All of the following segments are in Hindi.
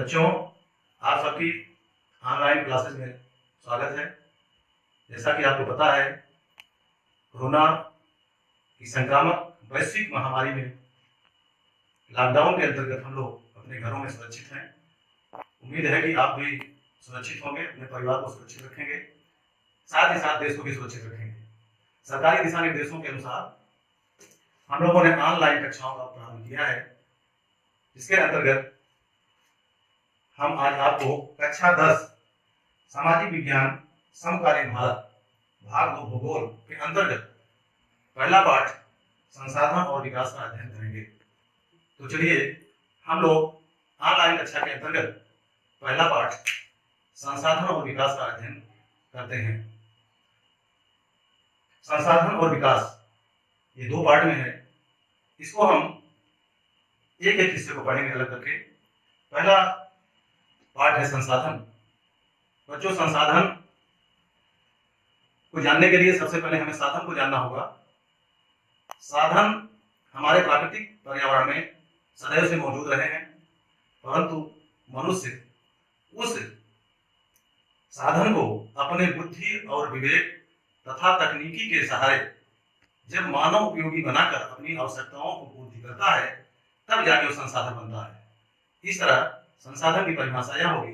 बच्चों, आप सबकी ऑनलाइन क्लासेस में स्वागत है। जैसा कि आपको पता है, कोरोना की संक्रामक वैश्विक महामारी में लॉकडाउन के अंतर्गत हम लोग अपने घरों में सुरक्षित हैं। उम्मीद है कि आप भी सुरक्षित होंगे, अपने परिवार को सुरक्षित रखेंगे, साथ ही साथ देश को भी सुरक्षित रखेंगे। सरकारी दिशा निर्देशों के अनुसार हम लोगों ने ऑनलाइन कक्षाओं का प्रारंभ किया है, जिसके अंतर्गत हम आज आपको कक्षा 10 सामाजिक विज्ञान समकालीन भारत भाग 2 भूगोल के अंतर्गत पहला पाठ संसाधन और विकास का अध्ययन करेंगे। तो चलिए हम लोग ऑनलाइन कक्षा के अंतर्गत पहला पाठ संसाधन और विकास का अध्ययन करते हैं। संसाधन और विकास ये दो पार्ट में है। इसको हम एक एक हिस्से को पढ़ेंगे अलग करके। पहला पार्ट है संसाधन। बच्चों, संसाधन को जानने के लिए सबसे पहले हमें साधन को जानना होगा। साधन हमारे प्राकृतिक पर्यावरण में सदैव से मौजूद रहे हैं, परंतु मनुष्य उस साधन को अपने बुद्धि और विवेक तथा तकनीकी के सहारे जब मानव उपयोगी बनाकर अपनी आवश्यकताओं को पूर्ति करता है, तब जाके वो संसाधन बनता है। इस तरह संसाधन की परिभाषा यह होगी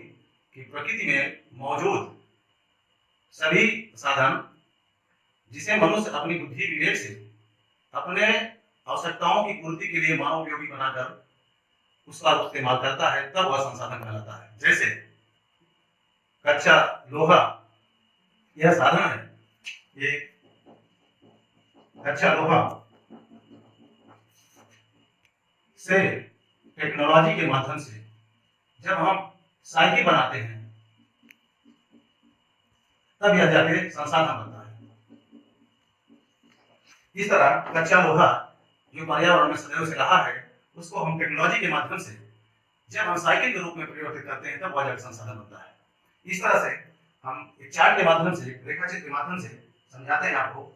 कि प्रकृति में मौजूद सभी साधन जिसे मनुष्य अपनी बुद्धि विवेक से अपने आवश्यकताओं की पूर्ति के लिए मानव उपयोगी बनाकर उसका इस्तेमाल करता है, तब वह संसाधन कहलाता है। जैसे कच्चा लोहा, यह साधन है। ये कच्चा लोहा से टेक्नोलॉजी के माध्यम से जब हम साइकिल बनाते हैं, तब यह जाके संसाधन बनता है। इस तरह कच्चा लोहा जो पर्यावरण में सदैव से रहा है, उसको हम टेक्नोलॉजी के माध्यम से जब हम साइकिल के रूप में परिवर्तित करते हैं, तब वह जाके संसाधन बनता है। इस तरह से हम एक चार्ट के माध्यम से, रेखाचित्र के माध्यम से समझाते हैं आपको।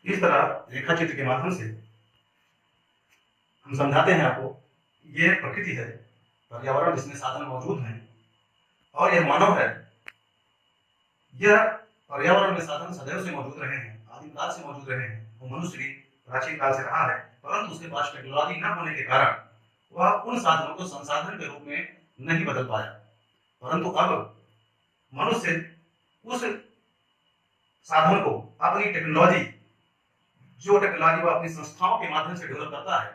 इस तरह रेखाचित्र के माध्यम से हम समझाते हैं आपको। यह प्रकृति है, पर्यावरण जिसमें साधन मौजूद हैं, और यह मानव है। यह पर्यावरण में साधन सदैव से मौजूद रहे हैं, आदिम काल से मौजूद रहे हैं। वो मनुष्य भी प्राचीन काल से रहा है, परंतु उसके पास टेक्नोलॉजी न होने के कारण वह उन साधनों को संसाधन के रूप में नहीं बदल पाया। परंतु अब मनुष्य उस साधन को अपनी टेक्नोलॉजी, जो टेक्नोलॉजी वो अपनी संस्थाओं के माध्यम से डेवलप करता है,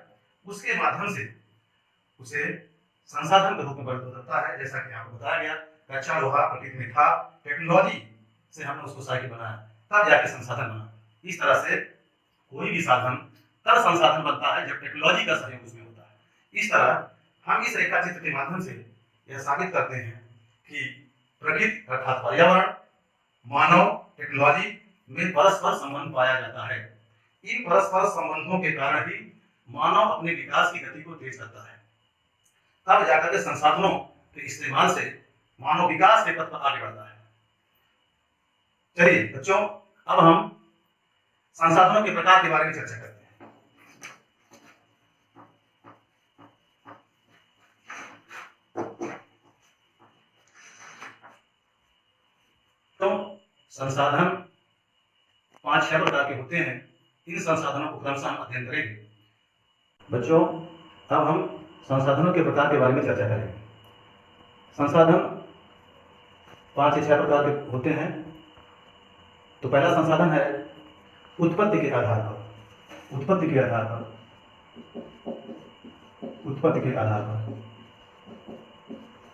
उसके माध्यम से उसे संसाधन के रूप में बदलता है। जैसा कि आपको बताया गया, कच्चा लोहा प्रकृति में था, टेक्नोलॉजी से हमने उसको साइकिल बनाया, तब जाके संसाधन बना। इस तरह से कोई भी साधन तब संसाधन बनता है जब टेक्नोलॉजी का सहयोग उसमें होता है। इस तरह हम इस रेखाचित्र के माध्यम से यह साबित करते हैं कि प्रकृति अर्थात पर्यावरण, मानव, टेक्नोलॉजी में परस्पर संबंध पाया जाता है। इन परस्पर संबंधों के कारण ही मानव अपने विकास की गति को तेज करता है। तब जाकर के संसाधनों के इस्तेमाल से मानव विकास के पथ पर आगे बढ़ता है। चलिए बच्चों, अब हम संसाधनों के प्रकार के बारे में चर्चा करते हैं। तो संसाधन 5-6 प्रकार के होते हैं। इन संसाधनों को क्रमशः हम अध्ययन करेंगे। बच्चों, अब हम संसाधनों के प्रकार के बारे में चर्चा करेंगे। संसाधन 5 से 6 प्रकार के होते हैं। तो पहला संसाधन है उत्पत्ति के आधार पर। उत्पत्ति के आधार पर, उत्पत्ति के आधार पर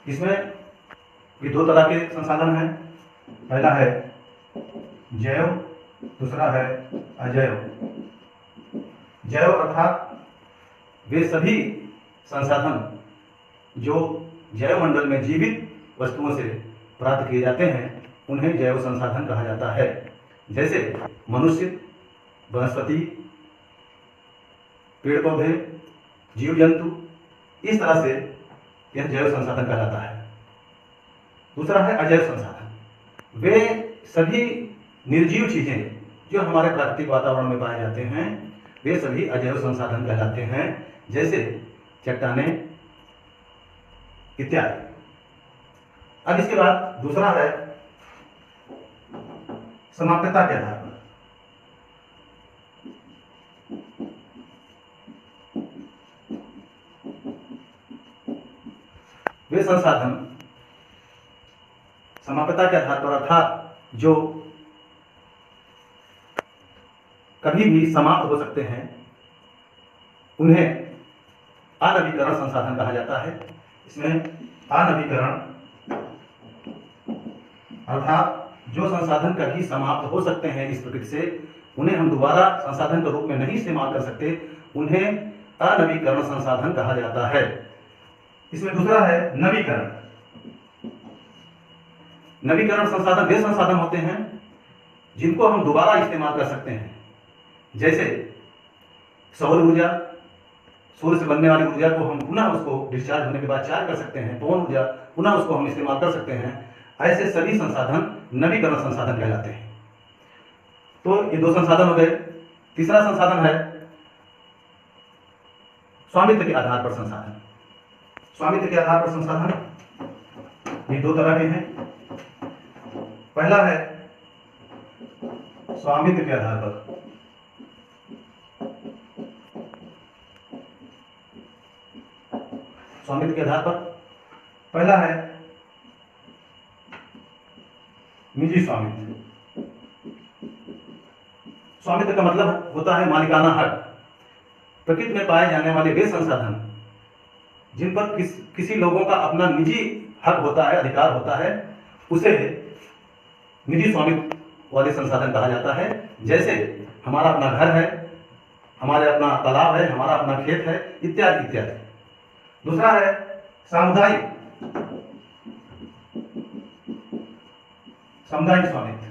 इसमें ये दो तरह के संसाधन हैं। पहला है जैव, दूसरा है अजैव। जैव अर्थात वे सभी संसाधन जो जैव मंडल में जीवित वस्तुओं से प्राप्त किए जाते हैं उन्हें जैव संसाधन कहा जाता है। जैसे मनुष्य, वनस्पति, पेड़ पौधे, जीव जंतु, इस तरह से यह जैव संसाधन कहलाता है। दूसरा है अजैव संसाधन। वे सभी निर्जीव चीजें जो हमारे प्राकृतिक वातावरण में पाए जाते हैं वे सभी अजैव संसाधन कहलाते हैं, जैसे चट्टानें इत्यादि। अब इसके बाद दूसरा है समाप्यता के आधार पर। वे संसाधन समाप्यता के आधार पर अर्थात जो कभी भी समाप्त हो सकते हैं उन्हें अनवीकरण संसाधन कहा जाता है। इसमें अनवीकरण अर्थात जो संसाधन कभी समाप्त हो सकते हैं इस प्रकृति से उन्हें हम दोबारा संसाधन के रूप में नहीं इस्तेमाल कर सकते, उन्हें अनवीकरण संसाधन कहा जाता है। इसमें दूसरा है नवीकरण। नवीकरण संसाधन वे संसाधन होते हैं जिनको हम दोबारा इस्तेमाल कर सकते हैं, जैसे सौर ऊर्जा, सूर्य से बनने वाली ऊर्जा को हम पुनः उसको डिस्चार्ज होने के बाद चार्ज कर सकते हैं, पवन ऊर्जा पुनः उसको हम इस्तेमाल कर सकते हैं। ऐसे सभी संसाधन नवीकरण संसाधन कहलाते हैं। तो ये दो संसाधन हो गए। तीसरा संसाधन है स्वामित्व के आधार पर संसाधन। स्वामित्व के आधार पर संसाधन ये दो तरह के हैं। पहला है स्वामित्व के आधार पर। स्वामित्व के आधार पर पहला है निजी स्वामित्व। स्वामित्व का मतलब होता है मालिकाना हक। प्रकृति में पाए जाने वाले वे संसाधन जिन पर किसी लोगों का अपना निजी हक होता है, अधिकार होता है, उसे निजी स्वामित्व वाले संसाधन कहा जाता है। जैसे हमारा अपना घर है, हमारे अपना तालाब है, हमारा अपना खेत है, इत्यादि इत्यादि। दूसरा है सामुदायिक स्वामित्व,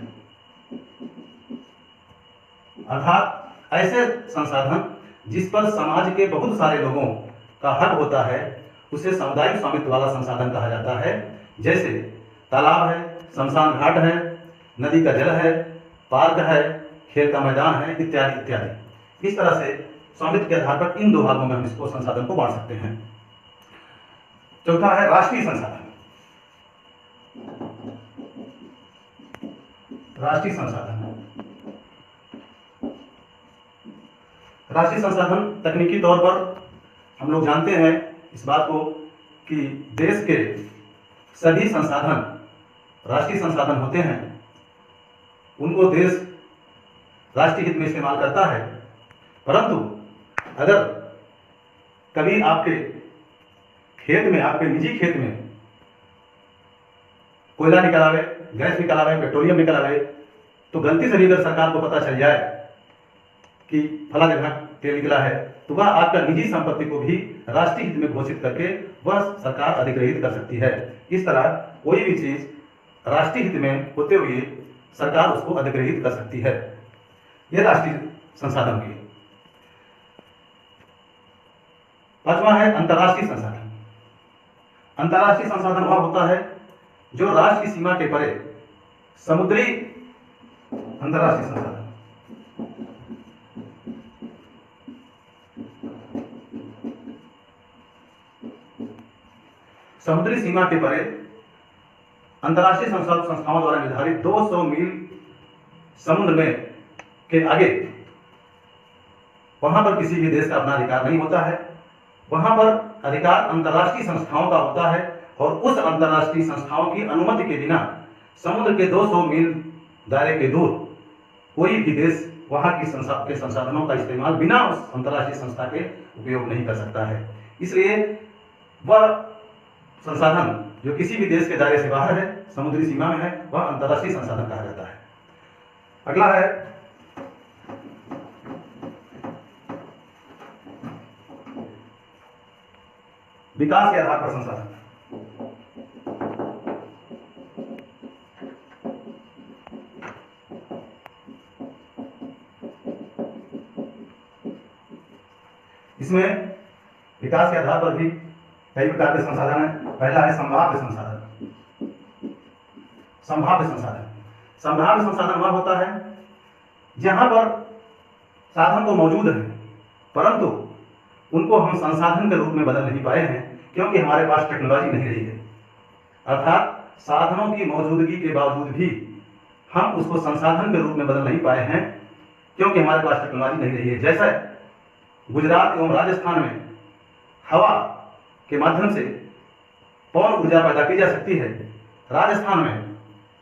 अर्थात ऐसे संसाधन जिस पर समाज के बहुत सारे लोगों का हक होता है उसे सामुदायिक स्वामित्व वाला संसाधन कहा जाता है। जैसे तालाब है, शमशान घाट है, नदी का जल है, पार्क है, खेल का मैदान है, इत्यादि इत्यादि। इस तरह से स्वामित्व के आधार पर इन दो भागों में हम इसको संसाधन को बांट सकते हैं। चौथा है राष्ट्रीय संसाधन। राष्ट्रीय संसाधन राष्ट्रीय संसाधन तकनीकी तौर पर हम लोग जानते हैं इस बात को कि देश के सभी संसाधन राष्ट्रीय संसाधन होते हैं, उनको देश राष्ट्रीय हित में इस्तेमाल करता है। परंतु अगर कभी आपके खेत में, आपके निजी खेत में कोयला निकल आवे, गैस निकल आवे, पेट्रोलियम निकल आवे, तो गलती से भी अगर सरकार को पता चल जाए कि फला जगह तेल निकला है तो वह आपका निजी संपत्ति को भी राष्ट्रीय हित में घोषित करके वह सरकार अधिग्रहित कर सकती है। इस तरह कोई भी चीज राष्ट्रीय हित में होते हुए सरकार उसको अधिग्रहित कर सकती है। यह राष्ट्रीय संसाधन की। पांचवा है अंतर्राष्ट्रीय संसाधन। अंतर्राष्ट्रीय संसाधन वह होता है जो राष्ट्र की सीमा के परे समुद्री अंतर्राष्ट्रीय संसाधन। समुद्री सीमा के परे अंतर्राष्ट्रीय संस्थाओं द्वारा निर्धारित 200 मील समुद्र में के आगे वहां पर किसी भी देश का अपना अधिकार नहीं होता है। वहां पर अधिकार अंतर्राष्ट्रीय संस्थाओं का होता है और उस अंतर्राष्ट्रीय संस्थाओं की अनुमति के बिना समुद्र के 200 मील दायरे के दूर कोई भी देश वहां के संसाधनों का इस्तेमाल बिना उस अंतर्राष्ट्रीय संस्था के उपयोग नहीं कर सकता है। इसलिए वह संसाधन जो किसी भी देश के दायरे से बाहर है, समुद्री सीमा में है, वह अंतर्राष्ट्रीय संसाधन कहा जाता है। अगला है विकास के आधार पर संसाधन। इसमें विकास के आधार पर भी कई प्रकार के संसाधन हैं। पहला है संभाव्य संसाधन। संभाव्य संसाधन, संभाव्य संसाधन वह होता है जहां पर साधन तो मौजूद है परंतु उनको हम संसाधन के रूप में बदल नहीं पाए हैं क्योंकि हमारे पास टेक्नोलॉजी नहीं रही है। अर्थात साधनों की मौजूदगी के बावजूद भी हम उसको संसाधन के रूप में बदल नहीं पाए हैं क्योंकि हमारे पास टेक्नोलॉजी नहीं रही है। जैसे गुजरात एवं राजस्थान में हवा के माध्यम से पवन ऊर्जा पैदा की जा सकती है, राजस्थान में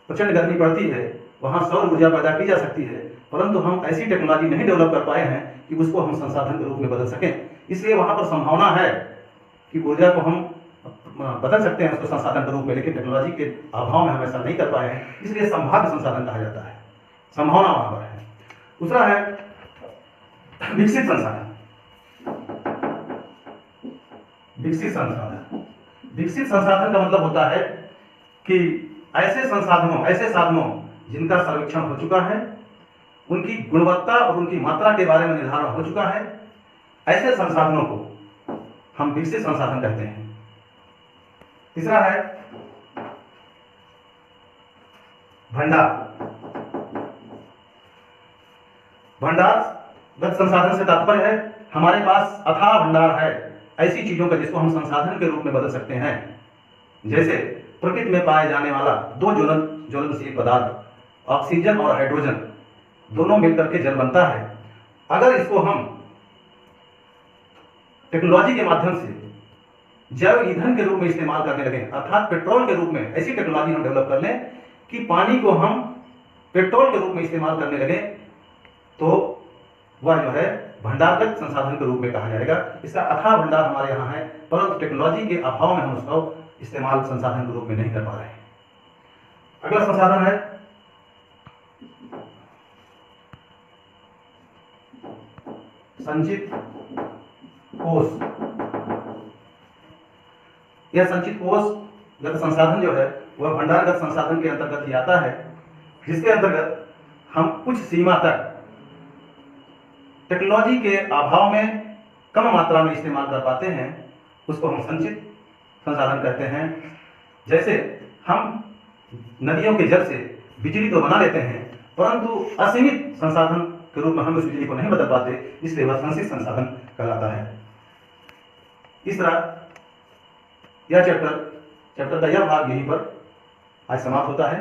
प्रचंड गर्मी पड़ती है, वहां सौर ऊर्जा पैदा की जा सकती है, परंतु हम ऐसी टेक्नोलॉजी नहीं डेवलप कर पाए हैं कि उसको हम संसाधन के रूप में बदल सकें। इसलिए वहां पर संभावना है कि ऊर्जा को हम बदल सकते हैं उसको संसाधन के रूप में, लेकिन टेक्नोलॉजी के अभाव में हम ऐसा नहीं कर पाए हैं, इसलिए संभाव्य संसाधन कहा जाता है। संभावना वहां पर है। दूसरा है विकसित संसाधन। विकसित संसाधन, विकसित संसाधन का मतलब होता है कि ऐसे संसाधनों, ऐसे साधनों जिनका सर्वेक्षण हो चुका है, उनकी गुणवत्ता और उनकी मात्रा के बारे में निर्धारण हो चुका है, ऐसे संसाधनों को हम विकसित संसाधन कहते हैं। तीसरा है भंडार। भंडारगत संसाधन से तात्पर्य है हमारे पास अथाह भंडार है ऐसी चीजों का जिसको हम संसाधन के रूप में बदल सकते हैं। जैसे प्रकृति में पाए जाने वाला दो ज्वलनशील पदार्थ ऑक्सीजन और हाइड्रोजन दोनों मिलकर के जल बनता है। अगर इसको हम टेक्नोलॉजी के माध्यम से जैव ईंधन के रूप में इस्तेमाल करने लगे, अर्थात पेट्रोल के रूप में ऐसी टेक्नोलॉजी हम डेवलप कर लें कि पानी को हम पेट्रोल के रूप में इस्तेमाल करने लगे, तो वह जो है भंडारगत संसाधन के रूप में कहा जाएगा। इसका अथाह भंडार हमारे यहाँ है, परंतु टेक्नोलॉजी के अभाव में हम उसको इस्तेमाल संसाधन के रूप में नहीं कर पा रहे हैं। अगला संसाधन है संचित कोष। यह संचित कोषगत संसाधन जो है वह भंडारगत संसाधन के अंतर्गत ही आता है, जिसके अंतर्गत हम कुछ सीमा तक टेक्नोलॉजी के अभाव में कम मात्रा में इस्तेमाल कर पाते हैं, उसको हम संचित संसाधन कहते हैं। जैसे हम नदियों के जल से बिजली तो बना लेते हैं परंतु असीमित संसाधन के रूप में हम उस बिजली को नहीं बदल पाते, इसलिए वह संचित संसाधन कहलाता है। इस तरह यह चैप्टर का यह भाग यहीं पर आज समाप्त होता है।